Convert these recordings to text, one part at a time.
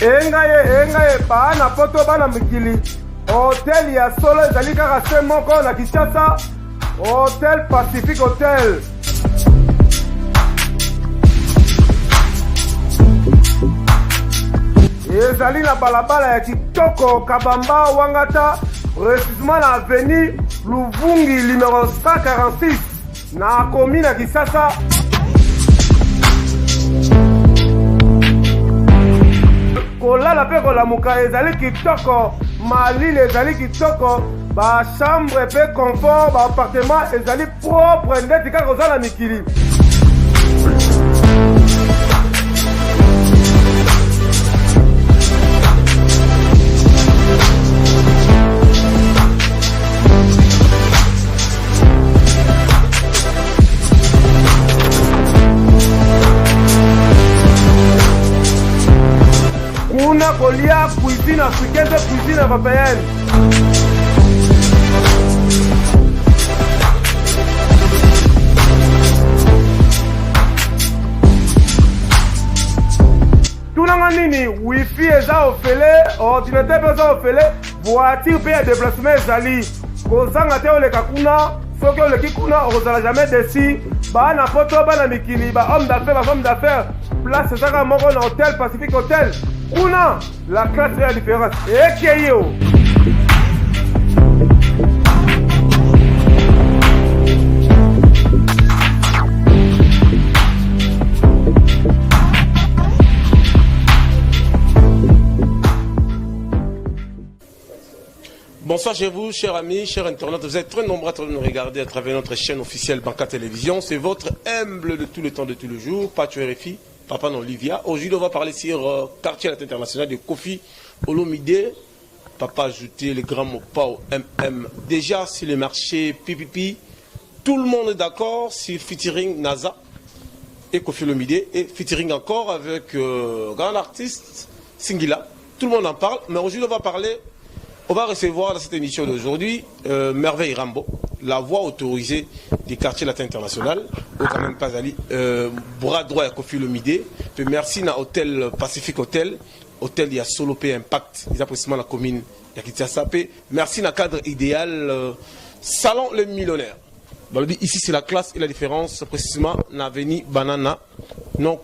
engaye bana poto bana mikili hotel ya solo ezali kaka se moko na Kinshasa, Hotel Pacific Hotel. Ezali na balabala ya kitoko Kabamba Wangata, précisément na avenue Luvungi numéro 146 na commune ya Kinshasa. Kolala pe kolamuka ezali kitoko, malili ezali kitoko, ba chambre pe confort, ba appartement ezali propre ndeti kaka ozala mikili. Kuna kolia cuisine africaine, cuisine européenne. Tunanga nini, wifi eza ofele, ordinateur eza ofele, voiture pe ya déplacement ezali. Kozanga te oleka kuna, soki oleki kuna ozala jamais déçu. Ba na poto ba na mikili, ba homme d'affaires, ba femme d'affaires. Place ezaka moko na Hotel Pacific Hotel. Kuna, la classe est la différence. Et qui est yo? Bonsoir chez vous, chers amis, chers internautes. Vous êtes très nombreux à nous regarder à travers notre chaîne officielle Banca Télévision. C'est votre humble de tout le temps, de tout le jour. Patio RFI, Papa Olivia. Aujourd'hui, on va parler sur quartier international de Kofi Olomide. Papa ajouté le grand mot PAO MM. Déjà sur le marché PPP, tout le monde est d'accord sur featuring NASA et Kofi Olomide. Et featuring encore avec grand artiste Singila. Tout le monde en parle. Mais aujourd'hui, on va recevoir dans cette émission d'aujourd'hui Merveille Rambo, la voix autorisée du quartier latin international, au quand même pas Ali, bras droit à Kofi Olomide. Merci à Hôtel Pacific Hotel, Hôtel il y a Solo P Impact, ils précisément la commune de Kinshasa. Merci à cadre idéal, Salon les millionnaires. Ici c'est la classe et la différence, précisément dans l'avenue Banana, non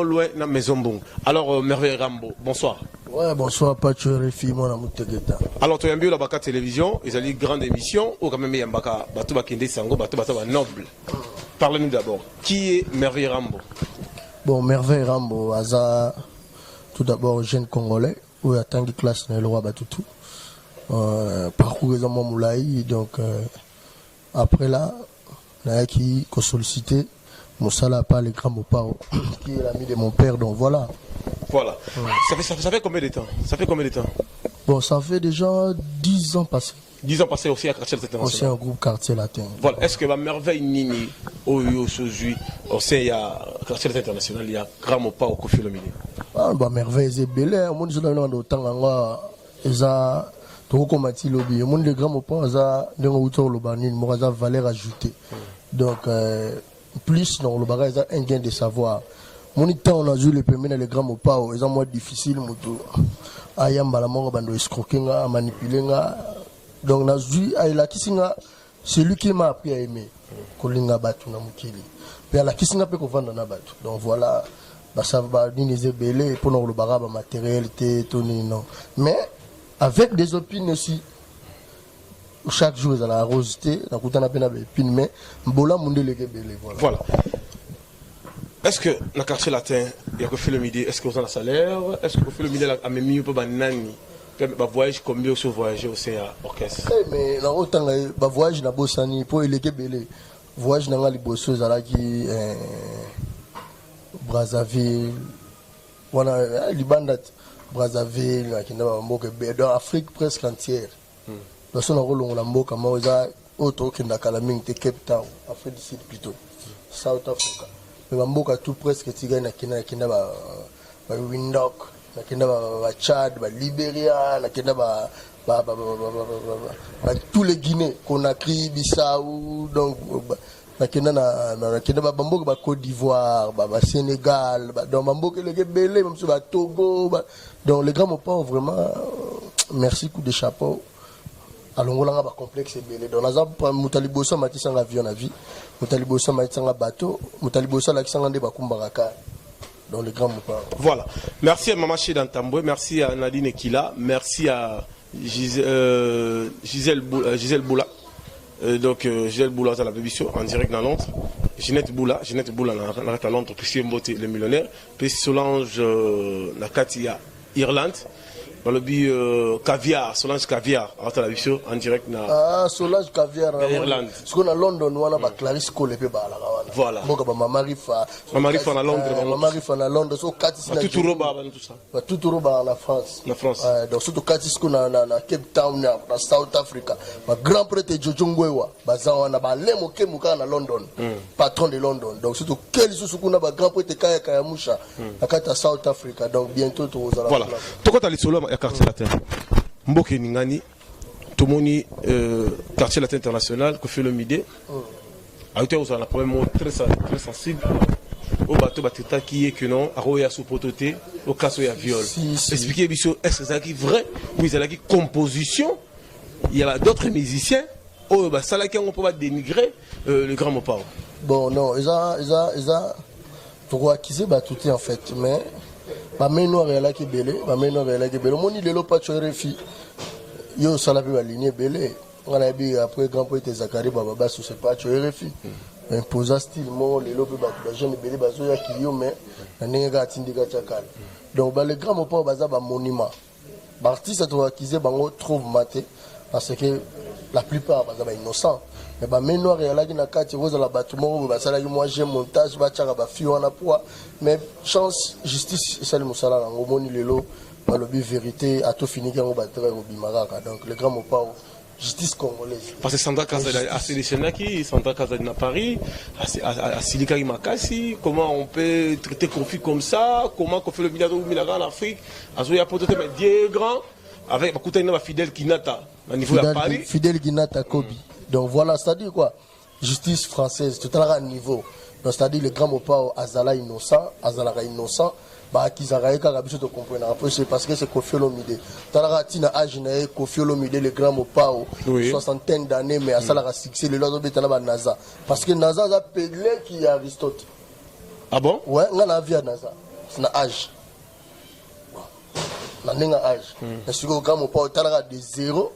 loin de la Maison Bon. Alors Merveille Rambo, bonsoir. Ouais, bonsoir, Patio RFI, mon amour Tegeta. Alors, tu as vu la Baka Télévision, ils ont une grande émission, ou quand même il y a un Baka, Batouba Kende Sango, Batouba Noble. Parlez-nous d'abord. Qui est Merveille Rambo? Bon, Merveille Rambo, Aza, tout d'abord, jeune Congolais, où il y a tant de classes dans le roi Batoutou. Parcours de mon moulaï, donc, après là, il y a qui sollicité, Moussala pas le grand Mopao, qui est l'ami de mon père, donc voilà. Voilà. Ça fait combien de temps? Bon, ça fait déjà 10 ans passés. 10 ans passés aussi à quartier latin international. Aussi un groupe quartier latin. Voilà. Est-ce que la merveille Nini, aujourd'hui, au sein il y a quartier latin international, il y a grand Mopao Kofi Olomide? Ah, bah merveille c'est belle. Mon Dieu, dans le temps, on a tout comme tu lobby. Mon le grand Mopao, on a des autour le banil, on a valeur ajoutée. Donc plus dans le bagage, il y a un gain de savoir. Mon temps on a joué les premiers dans les grands Mopao, ils ont moins difficile moto. Ayamba la mongo bando escroquinga, manipulenga. Donc on a joué à la kisinga, c'est lui qui m'a appris à aimer. Kolinga batu na mukili. Puis à la kisinga pe ko vendre na batu. Donc voilà, bah ça va ni les belé pour nous le baraba matérialité tout non. Mais avec des opinions aussi. Chaque jour ils ont la rosité, na kutana pe na épine mais mbola munde les belé voilà. Est-ce que dans le quartier latin, il y a Kofi Olomide, est-ce que vous avez un salaire? Est-ce que Kofi Olomide a mis un peu de voyage, combien vous voyagez au sein de l'orchestre? Mais dans le temps, le voyage dans Bossani, pour les Kébélé, voyage dans les Bossos, qui Brazzaville, voilà, les bandes Brazzaville, dans l'Afrique presque entière. Dans son rôle, on a un mot comme ça, autre que dans la Cape Town, Afrique du Sud plutôt, South Africa. Mais mboka tout presque tiga na kina ba Windhoek na kina ba Tchad ba Libéria na kina ba tous les Guinées Conakry Bissau donc nakenda na bamboka ba Côte d'Ivoire, ba Sénégal, dans bamboka les belé même sur ba Togo, donc les grands pas vraiment merci coup de chapeau. Alors on a ba complexe belé dans la mutalibosa matisa nga avion na vie, mutalibosa matisa nga bateau, mutalibosa la kisanga nde bakumbaraka. Dans les grands pas. Voilà. Merci à Mamaché Dantamboué, merci à Nadine Ekila, merci à Gisèle Boula. Donc Gisèle Boula à la BBC en direct dans Londres. Ginette Boula à Londres, puis Mbote le millionnaire, puis Solange Nakatia Irlande. Dans le but Solange Caviar à la BBC en direct dans Solange Caviar en Irlande. Ce qu'on a London, on a Clarisse Cole et voilà. Maman Rifa en Londres. Maman Rifa en Londres, so Katis na tout roba tout ça. Tout roba en France. La France. Donc surtout Katis qu'on a na Cape Town na South Africa. Ma grand prêtre Jojo Ngwewa, bazawa na ba lemo kemuka na London. Patron de London. Donc surtout quel sous qu'on a ba grand prêtre Kaya Kayamusha na kata South Africa. Donc bientôt tout aux voilà. Tokota li solo ya quartier latin. Mboke Ningani Tomoni quartier latin international que fait le Midé. A été un problème très sensible au bateau bateta qui est que non à sous prototé au cas où il y a viol. Expliquez est-ce que c'est vrai ou il y a composition, il y a d'autres musiciens au ça là qui on peut pas dénigrer le grand Mopao. Bon non, ils pour qui c'est batouté en fait mais ma main noire est là qui belé, mon il est là pas tu refi. Yo ça la peut aligner belé. On a vu après grand poète Zakari Baba sur ce pas tu RFI imposa style mon les lobes ba jeune belé bazo ya kiyo mais na nga tindika chakal donc ba le grand mot baza ba monument ba artiste to acquise bango trouve maté parce que la plupart baza ba innocent mais ba ménoire ya la na kati roza la bâtiment ba sala moi j'ai montage ba chaka ba fio na poids mais chance justice sali musala ngo moni lelo ba lobi vérité a tout fini quand ba tra au bimaraka donc le grand mot justice congolaise. Parce que Sandra Kaza a sélectionné Sandra Kaza à Paris, à Silikari Makasi, comment on peut traiter conflit comme ça, comment on fait le milliard en Afrique, à Zoya Potote, mais Dieu grand, avec ma fidèle Kinata, à niveau de Paris. Fidèle Kinata Kobi. Donc voilà, c'est-à-dire quoi? Justice française, tout à niveau. Donc c'est-à-dire le grand Mopao Azala innocent, bah kizaraï karabiso te comprendre après c'est parce que c'est Kofi Olomide talara tina âge na Kofi Olomide le grand Mopao soixantaine d'années mais à ça la succès le lozo betana ba NASA parce que NASA a Pelé qui est Aristote. Ah bon? Ouais on a vu à NASA c'est na âge na nenga âge parce que le grand Mopao talara de 0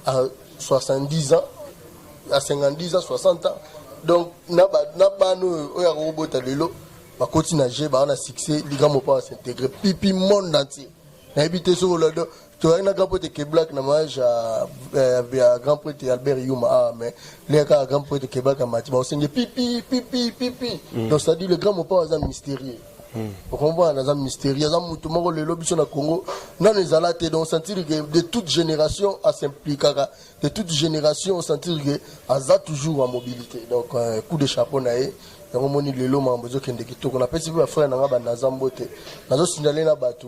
à 70 ans à 50 ans 60 ans donc na ba no oya robota lelo ba continue à jouer, on a succès, les gars m'ont pas s'intégrer, pipi monde entier. N'habité sur le dos, tu as un grand prêtre qui est black, n'amage à grand prêtre Albert Yuma, mais les gars grand prêtre qui est black à Mati, bah on s'est dit pipi. Donc ça dit le grand m'ont pas un mystérieux. Vous comprenez, un mystérieux, un mouton, le lobby sur le Congo, non les alates, donc sentir que de toute génération à s'impliquer, de toute génération sentir que à toujours en mobilité. Donc coup de chapeau naé. On a les lots mambozo qui on appelle si vous frère n'a pas nazambote nazo signaler na batu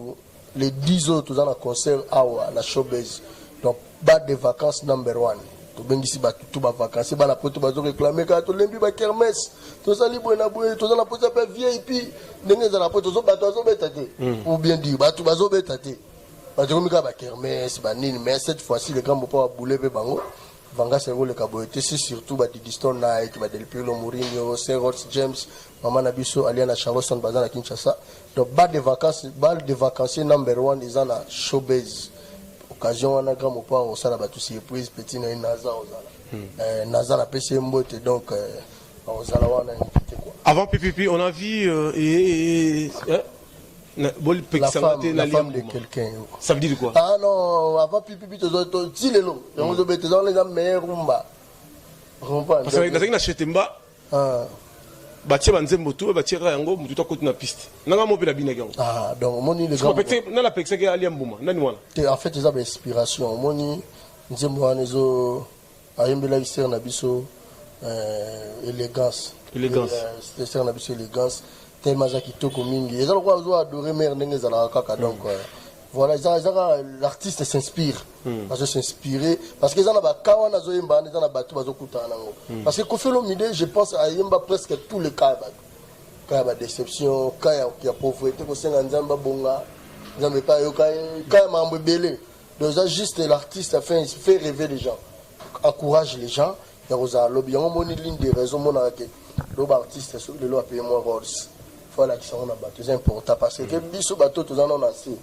les 10 autres dans la concert awa la showbiz donc bas de vacances number 1 to bengi si batu tout ba vacances ba la poto bazo réclamer ka to lembi ba kermesse to sali boina boye to na poto pa VIP ndenge za la poto zo batu zo betate ou bien dire batu bazo betate batu comme ka ba kermesse ba nini mais cette fois-ci le grand papa a boulé be bango Vanga c'est le caboté c'est surtout ba Didiston Night ba Del Piero Mourinho Saint Ross James Maman Nabiso Aliana Charleston bazana Kinshasa donc bal de vacances number 1 ils en a showbiz occasion on a grand mopa on sala ba tout surprise petit na Naza ozala Naza na PC mbote donc ozala wana invité quoi avant PPP on a vu la femme de quelqu'un. Ça veut dire quoi? Ah non, avant pipi to tilelo. On zo bete dans les meilleurs rumba. Parce que dans une chetemba batie banzembo tout batie yango mutu to kotuna piste. Nanga mo pe la bina gango. Ah donc moni les gars. Peut-être na la pexe ke ali mbuma. Nani wana? En fait ça inspiration. Moni nzembo wana zo ayembela iser na biso élégance. C'est na biso élégance. Tellement ça qui toko mingi. Ils ont quoi adorer mère ndenge za la kaka donc Voilà, l'artiste s'inspire. Parce que s'inspirer. Parce que dans Kawa, parce que Koffi Olomide, je pense à Yemba presque tous les cas. Cas de déception, cas de pauvreté, donc ça juste l'artiste fait rêver les gens, encourage les gens. Il y a une ligne de raison, mon artiste, le lot a payé moins Rolls. Voilà qui sont c'est important parce que biso bateau tous en ont assez.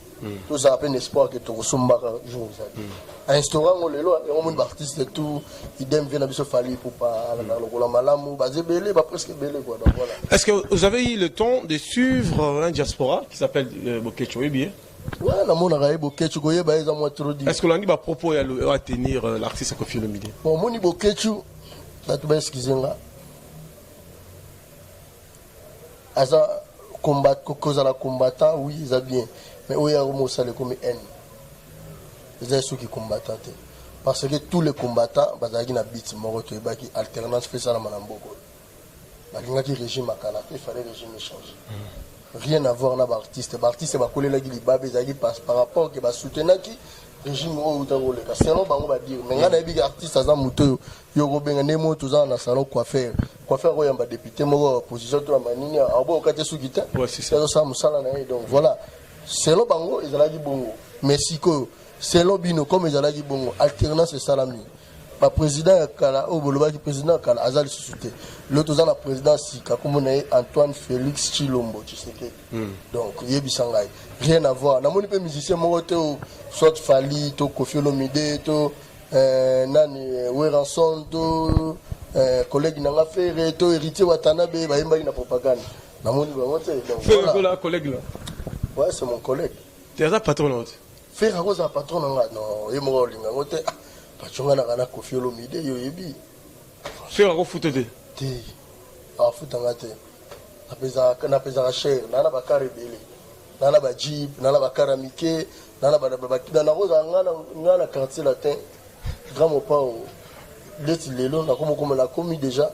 Tout ça appelle espoir que tu ressembles jour à instaurant le lot et on artiste et tout idem vient biso fali pour pas la malamu basé belé ba presque belé quoi donc voilà. Est-ce que vous avez eu le temps de suivre un diaspora qui s'appelle Bokecho bien? Ouais, na mona raé Bokecho goye ba moi trop dit. Est-ce que l'on dit ba propos à tenir l'artiste Koffi Olomide? Bon moni Bokecho bato ba excuser-nga. Asa combattant, oui, ils ont bien. Mais où il y a un comme haine. Ils ont ceux qui combattent. Parce que tous les combattants, ils ont un bit, ils alternance fait ça dans Manamboko. Ils ont un régime à Canada, il fallait le régime change. Rien à voir avec l'artiste. L'artiste va coller la guilibab, ils passent par rapport à soutenir qui régime ou le cas. C'est non, on va dire. Mais quand il y a un artiste, ils ont un Yoruba, Nemo, tout ça, dans salon coiffeur. Coiffeur, il y a un député, moi, opposition, tout la manine, à bout, au cas de Soukita. Ouais, c'est ça. Donc voilà. Selon Bango, ils ont dit bongo. Mais si que, selon Bino, comme ils ont dit bongo, alternance et salami. Le président Kala, au Boloba, le président Kala, Azal Sussuté. L'autre, le président Sika, comme on a Antoine Félix Chilombo, tu sais que. Donc, Yébisangay. Rien à voir. N'a pas de musicien, moi, soit Fali, to Koffi Olomide, to Nani, Weranson, to collègue Nanga Ferré, to héritier Watanabe, bah, il y a une propagande. N'a pas de Ferré, là, collègue là. Ouais, c'est mon collègue. Tu es un patron là. Ferré, c'est un patron là. Non, il est mort. Patron na Koffi Olomide yo yebi faire ko futete te a futanga te na pesa cher na bakare belé na ba jeep na ba karamike na ba na roza ngana quartier latin grand mopao leti lelo na comme na commis déjà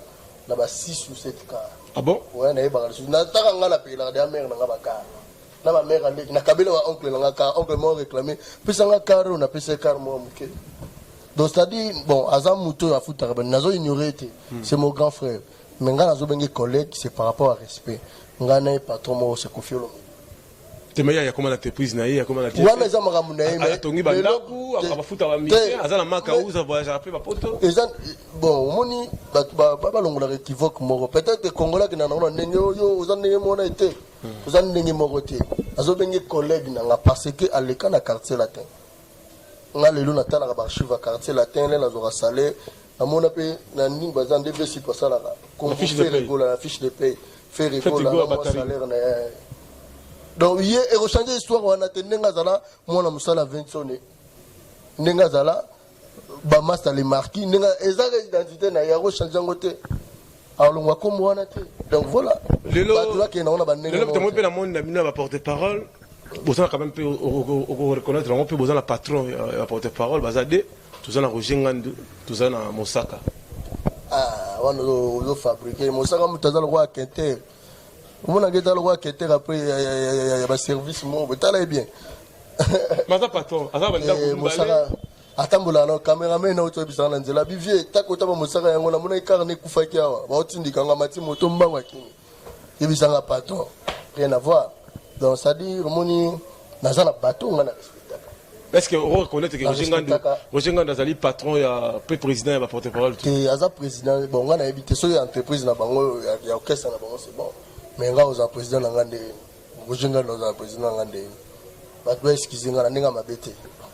na ba 6 ou 7 cas. Ah bon? Ouais, na ba na taka ngana pe la de mère na ba car na ba mère ande na kabela wa oncle na car oncle mo réclamer pesa nga car na pesa car mo muke. Donc c'est-à-dire, bon, Azam Mouto a foutu Nazo ignoré, c'est mon grand frère. Mais quand Nazo Bengue collègue, c'est par rapport à respect. Ngana est patron, moi, c'est Koffi Olomide. Tu sais, il y a comment l'entreprise, il y a comment l'entreprise. Ouais, mais ça m'a ramené. Mais Tongi Bandaku, à va foutre à la mission, Azan Makaou, ça voyage après ma pote. Bon, Moni, Baba Longola équivoque, Moro. Peut-être que Congolais qui n'en ont pas, aux années mon été, aux années Moroté. Nazo Bengue collègue, parce qu'à l'écran, à quartier latin. On a les loups natals à l'archive à quartier latin, les azora salé. À mon appel, la ligne basant des vessies pour ça là. Qu'on fait rigoler la fiche de paye, fait rigoler la salaire. Donc, hier, et rechanger l'histoire, on a tenu Ngazala, moi, on a moussala 20 sonné. Ngazala, Bamas, les marquis, Ngazala, identité, n'a pas changé en côté. Alors, on va comme on a été. Donc, voilà. Le lot, tu m'as la monde n'a porte-parole. Vous avez quand même pu reconnaître, on peut besoin la patron, la porte-parole, Bazade, tout ça dans Rojengandu, tout ça dans Mosaka. Ah, on a fabriqué. Mosaka, on a le roi Quinter. On a le roi Quinter après, il y a un service, mais tu as bien. Mais ça, patron, Mosaka, attends, la caméraman, on a été bizarre, on a bivier, t'as côté Mosaka, on a mon carnet Koufakia, on a dit qu'on a mati motomba wakini. Il y a bizarre, patron, rien à voir. Donc, c'est-à-dire, on a un bateau, on a respectable. Est-ce que vous reconnaissez que Roger Nganda est patron et président et porte-parole? Il y a un président, bon, on a évité ça, il y a une entreprise, il y a orchestre, c'est bon. Mais on a un président, Roger Nganda est un président.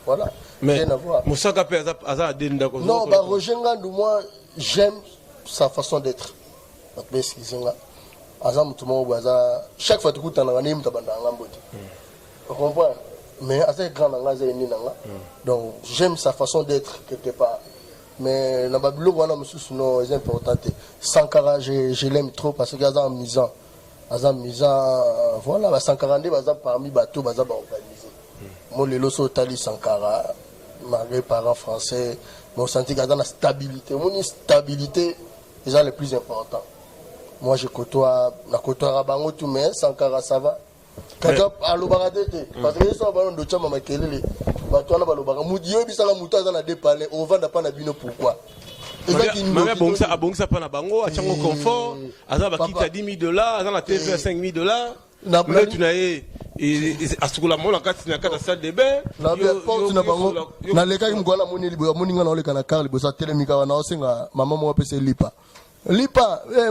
Voilà. Mais Moussaka peut avoir des d'accord. Non, Roger Nganda, moi, j'aime sa façon d'être. Chaque fois que tu as un ami, tu as un ami. Tu comprends? Mais assez grand, donc j'aime sa façon d'être quelque part. Mais dans Babylone, c'est important. Sankara, je l'aime trop parce qu'il y a un misant. Voilà, Sankara, parmi les bateaux, ils sont organisés. Moi, les losos, Tali Sankara, malgré parents français, mais on sentit qu'il y a une stabilité. Mon stabilité, c'est le plus important. Moi, je côtoie Rabango tout, mais Sankara, ça va. kaka alobaka te parce que ça ballon de chama makelele bato na balobaka mudiyo bisaka mutu aza na dépalé ovanda pa na bino pourquoi Mama abongisa pa na bango achango confort aza bakita $10,000 aza na TV à $5,000 mais tu nae asukula mona kati na kata salle de bain na porte na bango na leka ki mkola moni libo moni nga na oleka na car libo sa telemika wana osenga mama mo pese lipa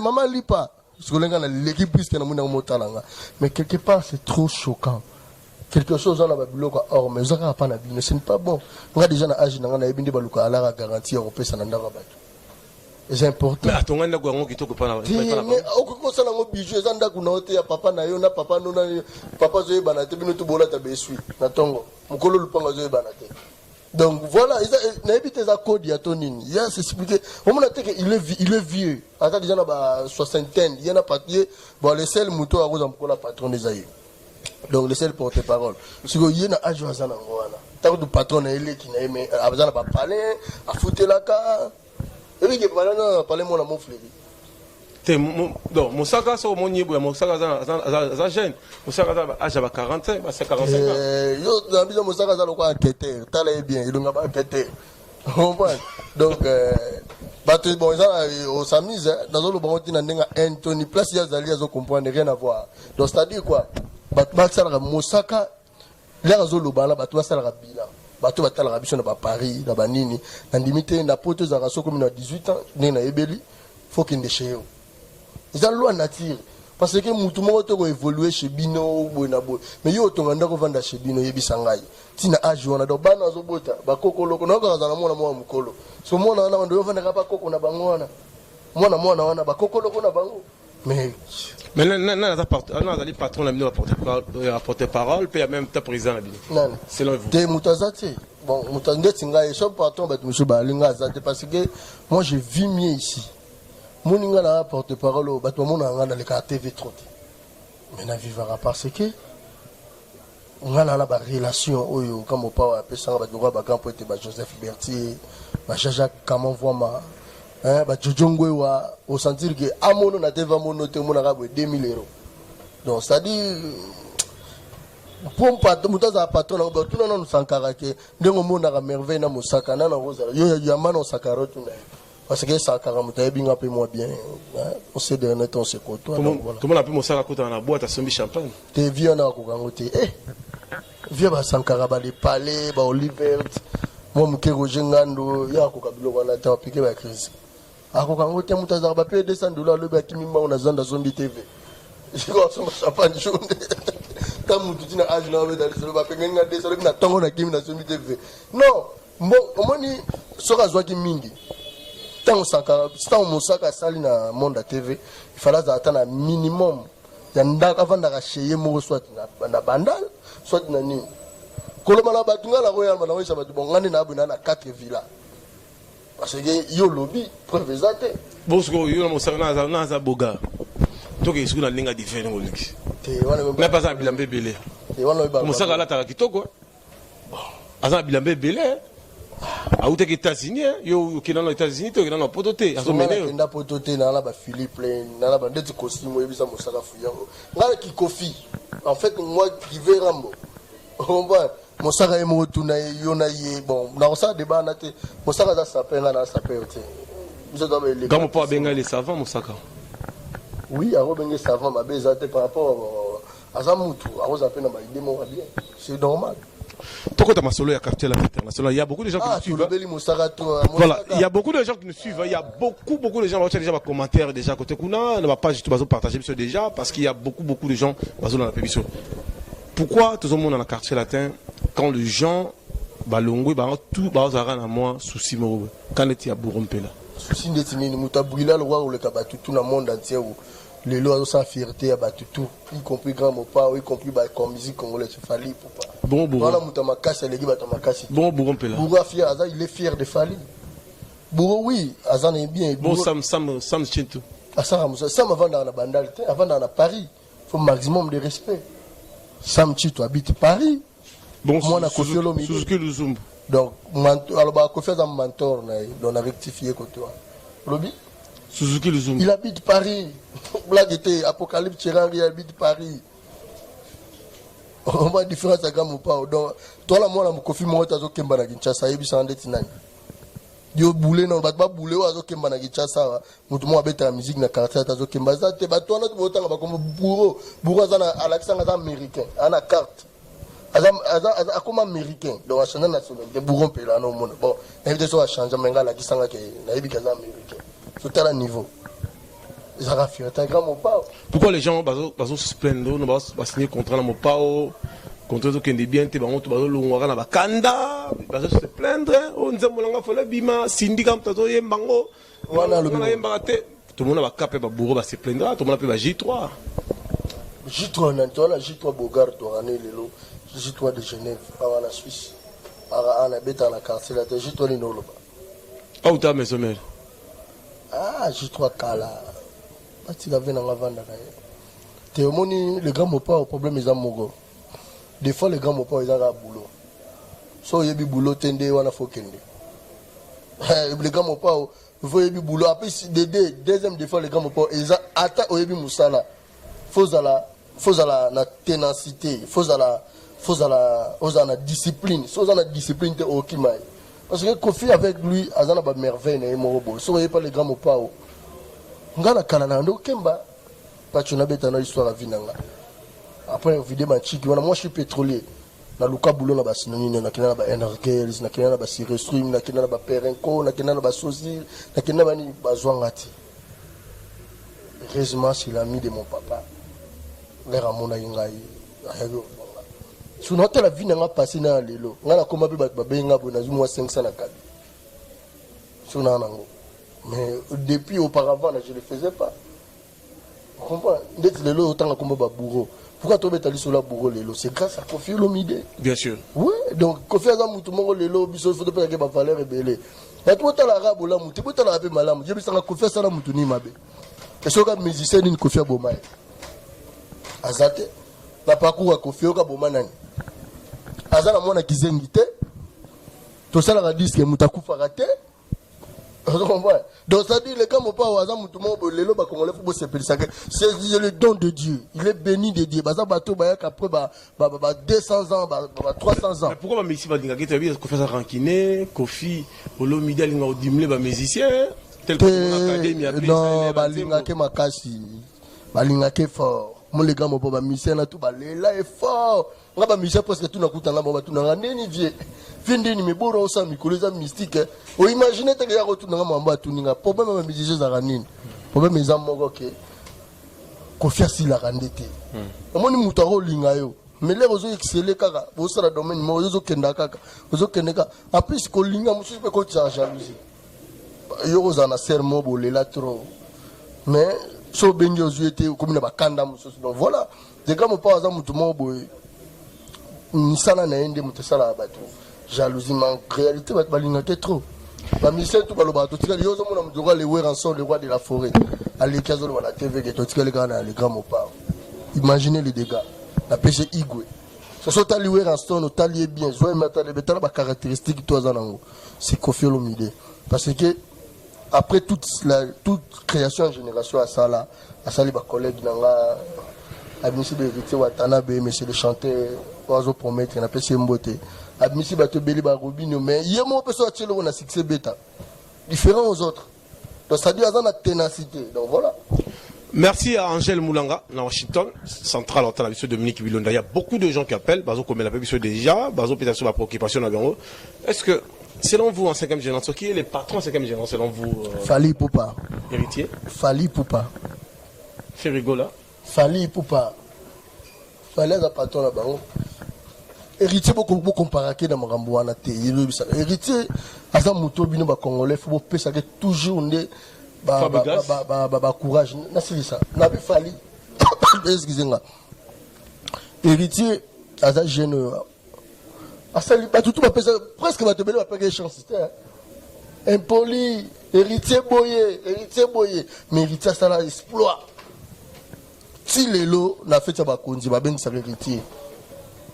maman lipa sikolenga na l'équipe plus que na mona motalanga mais quelque part c'est trop choquant quelque chose dans la babiloko or mais zaka pa na bino ce n'est pas bon nga déjà na âge na ebindi baluka ala garantie on pesa na ndaka bato c'est important mais atonga ndako yango kitoko pa na mais okoko sala ngo bijou eza ndako na hote ya papa na yo na papa no na papa zoye bana te bino to bola ta besui na tongo mukolo lupanga zoye bana te donc voilà na ebite za code ya tonini il a s'expliquer on m'a dit que il est vieux ata déjà na ba soixantaine il y en a papier bon les seuls muto a roza mkola patron des aïeux donc le seul porte-parole si ko yena ajo azana ngwana tako du patron na ele ki na eme abazana ba palais a futela ka eli ke balana palais mona mon frère te donc Moussaka so mon yebo Moussaka za jeune Moussaka za âge ba 45 ba 45 yo na biso Moussaka za lokwa enquêteur tala bien il nga ba enquêteur donc bato bon ça au samise dans le bon tina ndenga Anthony place ya zali azo comprendre rien à voir donc c'est à dire quoi bato Moussaka l'air azo lobala bato basala bila bato batala biso na ba Paris na ba nini na limité na poto za raso comme na 18 ans na ebeli faut qu'il déchire ils ont loi nature parce que mutu moko to évoluer chez bino bona bo mais yo tonga ndako vanda chez bino yebisa ngai tina age wana do bana zo bota ba kokolo ko noko za na mona mwa mukolo so mona wana ndo vanda ka ba koko na bango wana mona wana ba kokolo ko na bango mais na azali patron na bino porter parole puis même ta président na bino selon vous te mutazati bon mutandeti ngai so patron ba monsieur ba linga azate parce que moi je vis mieux ici moninga na porte-parole bato mona nga na le TV trop mais na vivra parce que nga na ba relation oyo comme pa pesa ba droit ba campo te ba Joseph Bertier ba Jaja Kamanvoama ba Jojongwe wa au sentir que amono na TV mono te mona ga 2,000 €. Donc ça dit pour pas mutaza patron na ba tuna na sankara ke ndengo mona ga merveille na Moussaka na rosa yo ya mano sakaro tuna parce que ça a bien peu moins bien on sait de net on se côtoie tout le monde a pu Moussaka côté dans la boîte à sombi champagne te viens na ko gangote viens ba sankara ba les palais ba Oliver moi mukero jengando ya ko kabilo wana ta piquer ba crise ako gangote mutaza ba payer $200 le ba kimimba on a zanda zombie TV je ko sombi champagne jaune ta mutu tina age na ba dans le ba payer nga $200 na tongo na kimi na zombie TV non bon omoni soka zwaki mingi tant Moussaka sali na monde TV il fallait attendre un minimum yanda avant de racheter mo soit na bandal soit na ni koloma la batunga la roya na wesa batu bongani na abuna na 4 villas parce que yo lobby preuve exacte bosko yo Moussaka na za boga to ke isuna linga différent oliki te wana mais pas ça bilambe belé te wana ba Moussaka la ta kitoko azana bilambe belé autaki États-Unis yo kina na États-Unis to kina na potote azomene nda potote na la ba Philippe na la ba ndeti costume yebisa Moussaka fuyango ngala ki kofi en fait moi qui vais rambo on va Moussaka emo tuna yo na ye bon na ça débat na te Moussaka za sapé na sapé te nous doit les comme pas benga les savants Moussaka oui a benga savant ma bezate par rapport à Zamutu a rosa pena ba idée mo bien c'est normal. Pourquoi tu as solo à quartier international? Il y a beaucoup de gens qui nous suivent. Voilà, il y a beaucoup de gens qui nous suivent. Il y a beaucoup de gens qui ont déjà des commentaires déjà côté Kuna. On ne va pas juste partager déjà parce qu'il y a beaucoup de gens qui sont dans la pétition. Pourquoi tout le monde dans le quartier latin quand les gens balongwe tout bazara na moi souci mo quand il y a Bourrompela. Souci ndetini mutabrila le roi ou le kabatu tout le monde entier les lois sans fierté à Batutu, y compris Grand Mopa, y compris comme musique congolaise, il fallait pour pas. Bon, voilà, Moutamakasi, les gars, Moutamakasi. Bon, Bourrompela. Bourra fier, Aza, il est fier de Fali. Bourra, oui, Azan est bien. Bon, Sam Chintou. Sam avant dans la bandalité, avant dans Paris, il faut un maximum de respect. Sam Chintou habite Paris. Bon, moi, on a confié l'homme. Suzuki Luzumbu. Donc, alors, on a confié un mentor, on a rectifié côté. Lobby? Suzuki Luzumbu. Il habite Paris. Blague était Apocalypse Cherang, il habite Paris. On va différence à gamme ou pas. Donc, toi, là, moi, là, mon coffee, moi, t'as zoké mbana Kinshasa, et puis ça en est tinani. Yo boulé, non, bah, boulé, ou à zoké mbana Kinshasa, moutou, moi, bête la musique, na quartier, t'as zoké mbana, t'es bah, toi, là, tu vas autant, bah, comme bourreau, à l'accent américain, à la carte. À comme américain, donc, à changer national, des bourrons, puis là, non, bon, l'invitation a changé, mais là, la qui s'en a, qui est américain. Sur tel niveau. Pourquoi les gens se plaignent de signer contrat dans mon pao, contrat qui est bien, tu vas le na bakanda, se plaindre, on nous a molanga fola bima, syndicat tato yembango, tout le monde va capé ba bourreau va se plaindre, tout le monde va J3. J3 nantola, J3 Bogart torané lelo, J3 de Genève, à la Suisse, à la bête à la quartier, J3 ni noloba. Ah ou ta maison mère. Ah, J3 Kala. Tu l'avais dans la vente. Le grand mopa au problème ils ont mogo. Des fois les grands mopa ils ont un boulot. So il y a du boulot tende wana faut kende. Les grands mopa il faut y a du boulot. Après deuxième des fois les grands mopa ils ont atta au yebi musala. Faut la na ténacité, faut la discipline. So la discipline te okimai. Parce que Kofi avec lui azana ba merveille na morobo. So il y a pas les grands mopa ngana kanana ndo kemba pachona beta na histoire la vie nanga après vidéo machiki wana moi je suis pétrolier na luka boulot na ba synonyme na kina na ba energels na kina na ba sirestream na kina na ba perenco na kina na ba sosil na kina ba ni bazwangati heureusement c'est l'ami de mon papa l'air amona ngai ayo sur notre la vie nanga passé na lelo ngana koma be ba benga bona zumwa 500 na kabi sur na nango. Mais depuis auparavant, je ne le faisais pas. Vous comprenez? D'être le lot autant comme un bourreau. Pourquoi tu es allé sur la bourreau le lot? C'est grâce à Kofi Olomide. Bien sûr. Oui, donc Kofi Olomide, tout le monde le lot, il faut pas que ma valeur est belle. Mais tu as l'arabe ou l'amour, tu as l'arabe malam. Je me sens Kofi Olomide tout ni mabe. Et ce que musicien ni Kofi Olomide. Azate, la parcours à Kofi Olomide. Azana mwana kizengite. Tout ça la disque mutaku farate. Donc ça dit les gars pas au hasard tout le monde le ba congolais faut se pélisser c'est le don de Dieu, il est béni de Dieu. Baza bateau ba après 200 ans 300 ans. Mais pourquoi ba ici ba dinga que tu as vu Kofi ça rankiné Kofi Olomide linga odimle ba musicien tel que mon académie appelé non ba linga ke makasi ba linga ke fort mon les gars pas ba musicien na tout ba là est fort nga ba musicien parce que tout na kutanga ba tout na neni vie Vindi ni meboro osa mikoleza mystique. O imagine te ya retourner mamba tuninga. Problème ma musicien za ranine. Problème eza moko ke. Kofia si la randete. Omoni mutaro linga yo. Mais les ozo exceller kaka. Bo sala domaine mo ozo kenda kaka. Ozo kendeka. Après ko linga musu pe ko tsa jalousie. Yo oza na sermo bolela trop. Mais so bengi ozo ete comme na bakanda musu. Donc voilà. Des gars mo pas za mutu mo boy. Ni sala na ende mutu sala batu. Jalousie, mais en réalité, c'est trop. La mission tout le bateau, tu as dit, les Wérançons, le roi de la forêt. À l'école de la TV, tu as les grands mopas. Imaginez les dégâts. La pêche Igwe. Ce sont les Wérançons, tu as bien. Je vais mettre les caractéristiques de toi. C'est Kofi Olomide. Parce que, après toute création en génération à ça, là, à ça, les collègues, à monsieur de Héritier Watanabe, monsieur le chanteur, oiseau promettre, on appelle ça Mbote. Admissez bateau belé ba robino mais hier mon personne a on a succès bêta différent aux autres donc ça dit à la ténacité donc voilà. Merci à Angèle Moulanga dans Washington central en la mission Dominique Bilonda. Il y a beaucoup de gens qui appellent bazo comme la mission déjà bazo peut-être sur la préoccupation dans le est-ce que selon vous en 5e génération qui est les patrons en 5e génération selon vous Fali Poupa héritier Fali Poupa Ferigola Fali Poupa Fali a patron là-bas. Héritier beaucoup comparé dans makambo wana te héritier asa muto bino ba congolais faut pesa que toujours ne ba courage na c'est ça na bi fali excusez-moi héritier asa jeune asa li ba tout ba pesa presque ba te bele ba payer chance c'était impoli héritier boyé mais héritier ça la exploit si lelo na fait ba konzi ba ben sa héritier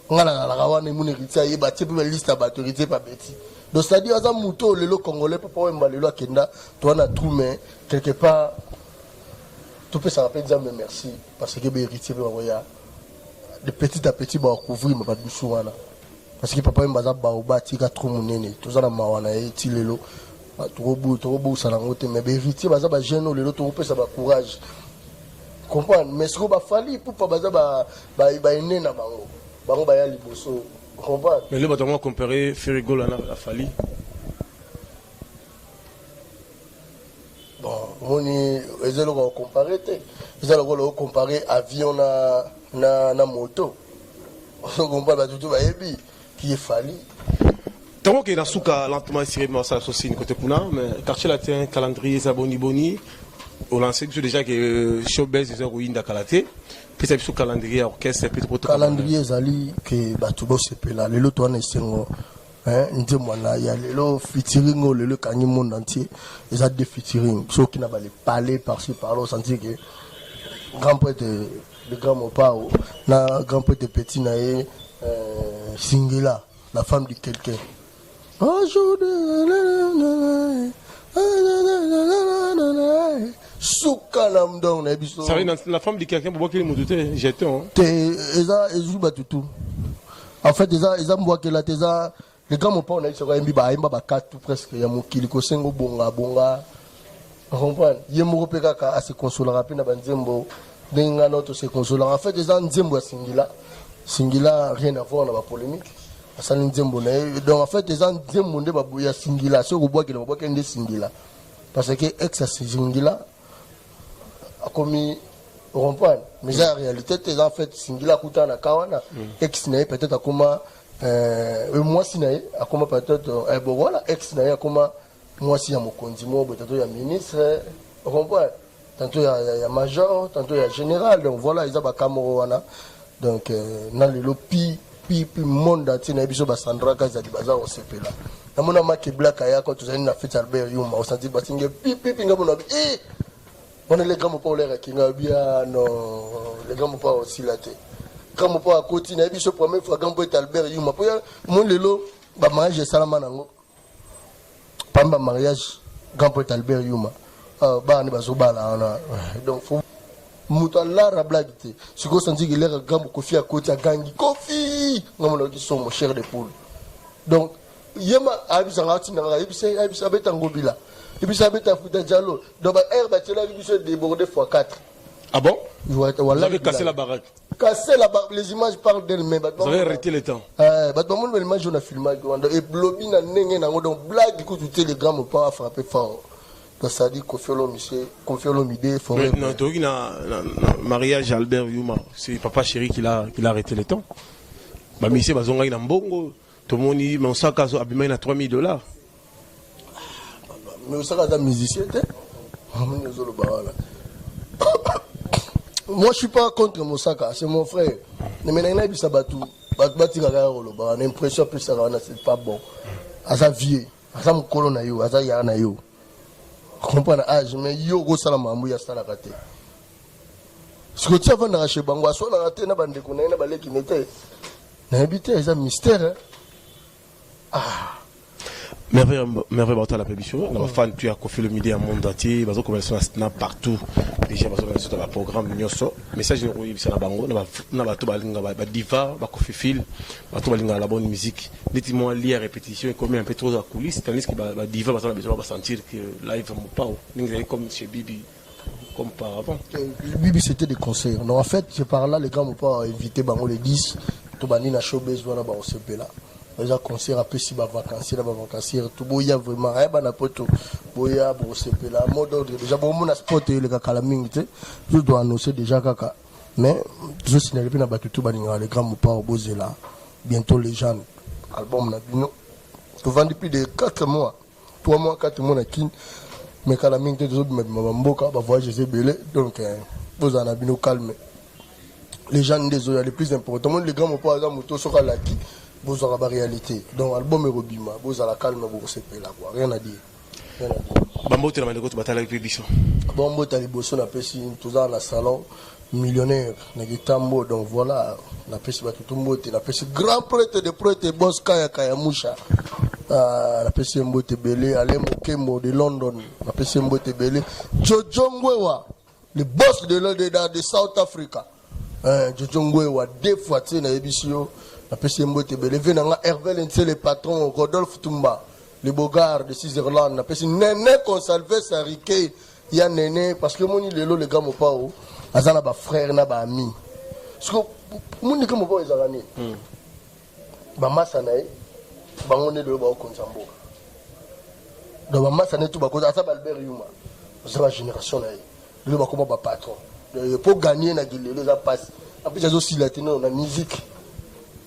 ngala la rawane mon héritier y bâti pour liste à autorité pas bêti donc ça dit azam muto lelo congolais pour pas lelo akenda toi na tout mais quelque part tout peut ça rappelle dire merci parce que héritier de petit à petit ba couvrir ma doucou wana parce que papa mbaza ba obati ka trop munene tozana mawana e tilelo trop ça langote mais héritier baza ba jeune lelo to pesa ba courage comprendre mais ce ko ba fali pour pas baza ba ene na bango ba ya liboso comprendre mais le bateau comparer Ferrigo là la fali bon moni ezelo ko comparer comparer avion na moto on comprend ba tout ba yebi qui est fali tant que la souka lentement tiré de ça aussi côté kuna mais quartier latin calendrier zaboni boni au lancer déjà que showbiz ils ont ruiné da kalaté puis ça sur calendrier orchestre puis calendrier zali que batu bo sepela lelo to na sengo nte mwana ya lelo featuring lelo kanyi monde entier ils ont des featuring ceux qui n'a pas les parler par-ci par-là sentir que grand poète le grand mopao na grand poète petit nae Singela la femme de quelqu'un ça vient la femme de quelqu'un pour voir qu'il est monté j'étais en fait ils ont que la tesa les gars mon pas on a sur un biba imba quatre presque ya mokili ko sengo bonga comprendre yemo peka ka se consoler rapide na banzembo denga notre se consoler en fait ils ont nzembo Singila rien à voir dans la polémique ça nzembo donc en fait ils ont nzembo nde babuya Singila so ko bois que nde Singila parce que ex Singila a commis comprendre mais en réalité ils en fait Singila kutana kawana ex n'est peut-être comment moi si nae akoma peut-être bon voilà ex nae akoma moi si ya mokonzi mo peut-être ya ministre comprendre tantôt il y a major tantôt il y a général donc voilà ils ont ba kamoro wana donc na lelo pi monde entier na biso ba Sandra Kaza di bazar au CP là na mona ma ke black aya quand tu na fête Albert Yuma au senti basinge pi ngabo on est les grands pas l'air kinga bien non les grands pas aussi là té comme pas à côté na biso première fois grand poète Albert Yuma pour mon lelo ba mariage salama nango pamba mariage grand poète Albert Yuma ba ni bazobala donc faut muta la blague te ce qu'on senti que l'air grand Kofi à côté à gangi Kofi ngamo qui sont mon cher de poule donc yema abisa ngati na abisa betango bila ibisa beta futa jalo donc ba air ba tela biso débordé x4 ah bon vous avez cassé la baraque les images parlent d'elles-mêmes vous avez arrêté le temps bah tout le monde l'image on a filmé et blobi na nenge na donc blague écoute télégramme pas frapper fort. Ça dit Kofiolo Midé forêt. Non, tu as mariage Albert Yuma, c'est papa chéri qui l'a arrêté le temps. Bah monsieur bazonga ina mbongo, tout le monde dit mais on sait qu'à abîmer na $3,000. Mais on sait qu'à musicien t'es. Moi je suis pas contre Mosaka, c'est mon frère. Mais maintenant il s'abattu, bati kaka rolo ba, on a l'impression que ça c'est pas bon. Asa vieux, asa mukolo na yo, asa ya na yo. Comprendre âge mais yo go sala mambu ya sala kate ce que tu as vendu chez bango aso na raté na bande ko na baleki nete na habité ça mystère merveille bato la pébition na fan tu as confié le midi à monde entier bazo commerçant snap partout déjà bazo commerçant dans le programme nyoso message no ko na bango na bato balinga ba diva ba coffee fil bato balinga la bonne musique nettement lié à répétition et comme un peu trop à coulisses tandis que ba diva bazo besoin ba sentir que live mo pas ninga comme chez Bibi comme par avant Bibi c'était des concerts non en fait c'est par là les gars m'ont pas invité bango les 10 to bani na showbiz wana ba OCP là déjà concert après si ba vacancier tout boya vraiment na poto boya bo CP là mode ordre déjà bon mon sport le kaka mingi je dois annoncer déjà kaka mais je signale na batutu baninga les grands pas au bozela bientôt les gens album na bino to vend depuis de 4 mois 3 mois 4 mois na kin mais kala mingi te zo me mboka ba voyage c'est belé donc vous en bino calme les gens désolé les plus importants les grands pas za moto soka la qui vous aurez la réalité donc album est robima vous allez calme vous se payer là quoi rien à dire bambo te na mandeko to batala avec biso bambo ta liboso na pesi tous dans la salon millionnaire na gitambo donc voilà na pesi ba tout mbote na pesi grand prêtre de prêtre boss kaya musha na pesi mbote belé ale mokembo de London na pesi mbote belé Jojo Ngwewa le boss de South Africa Jojo Ngwe wa deux fois tu na ebisio na pesi mbote bele venanga Hervé Lense le patron Rodolphe Tumba le Bogard de Switzerland na pesi Nene Consalvé Sarike ya Nene parce que moni lelo le gars mo pao azana ba frère na ba ami parce que moni comme bo ezalani ba masa na ba ngone le ba konsambo do ba masa na tu ba ko asa ba Albert Yuma c'est la génération na le ba comme ba patron pour gagner na gilelo za passe après j'ai aussi la tenue na musique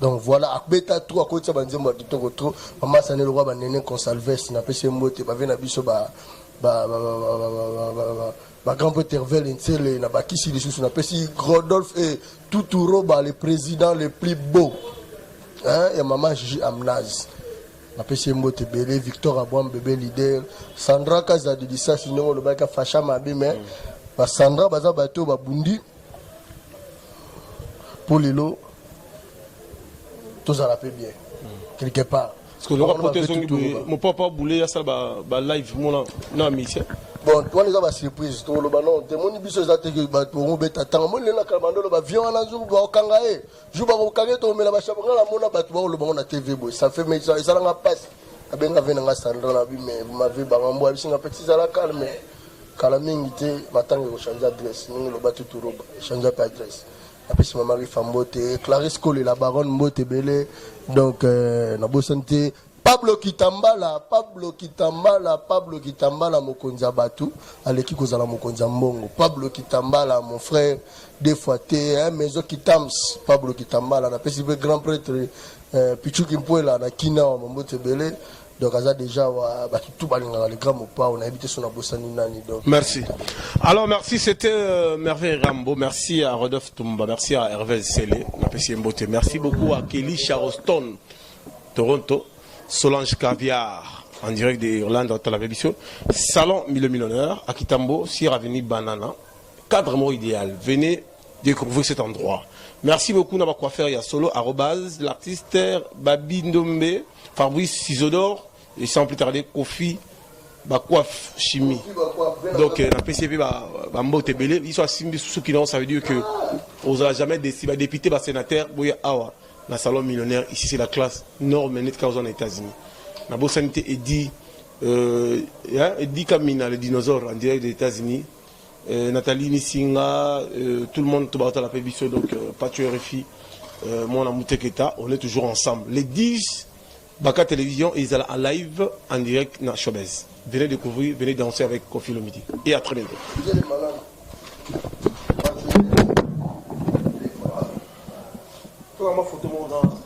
donc voilà akbeta tout à côté ba nzembo kitoko trop mama ça ne le roi ba Nene Consalves na pese mbote ba vena biso ba grand père Hervé Lense na ba kisi les sous na pesi Rodolphe et tout roba le président le plus beau hein et maman Gigi Amnaz na pesi mbote belé Victor Abouam bébé leader Sandra Kazadi disa sinon le ba ka facha mabe mais ba Sandra baza bato ba bundi pour lelo tous à la paix bien quelque part parce que l'on a mon papa boulé à ça ba live mon na mission bon toi les a ba surprise to lo ba non te moni biso za te ba to ngo beta tanga moni na kalmando lo ba vion na jour ba okanga e jour ba okanga to mela ba shabanga la mona ba to ba lo ba na TV boy ça fait mais ça nga passe abenga vena nga Sandra na bi mais ma vie ba ngambo abi singa petit za la calme kala mingi te matanga ko changer adresse ningi lo ba tout roba changer pas adresse après c'est maman Fambote Clarisse Cole la baronne Mbote Belé donc na bosante Pablo Kitambala mokonza batu aleki kozala mokonza mbongo Pablo Kitambala mon frère des fois té maison Kitams Pablo Kitambala na pesi grand prêtre Pichuki Mpoela na kina wa Mbote Belé donc ça déjà tout balinga les grands pas on a habité sur la bossani nani donc merci alors merci c'était Merveille Rambo merci à Rodolphe Tumba merci à Hervé Sele na pesi Mbote merci beaucoup à Kelly Charleston Toronto Solange Caviar en direct d'Irlande dans la télévision Salon Mille Millionnaire à Kitambo sur avenue Banana cadre mot idéal venez découvrir cet endroit merci beaucoup n'a pas quoi faire il y a solo l'artiste Babindombe Fabrice Isodore et sans plus tarder Kofi Bakouf Chimie donc la PCP Mbote Belé ils sont assimilés sous qui non ça veut dire que on n'a jamais député sénateur Boya Awa dans salon millionnaire ici c'est la classe nord mais net aux États-Unis la bonne santé Eddie Kamina le dinosaure en direct des États-Unis Nathalie Nissinga tout le monde tout à la PBC donc Patio RFI mon amour Teketa on est toujours ensemble les 10 Baka Télévision ils sont en live en direct dans Showbiz venez découvrir venez danser avec Kofi le midi et à très bientôt.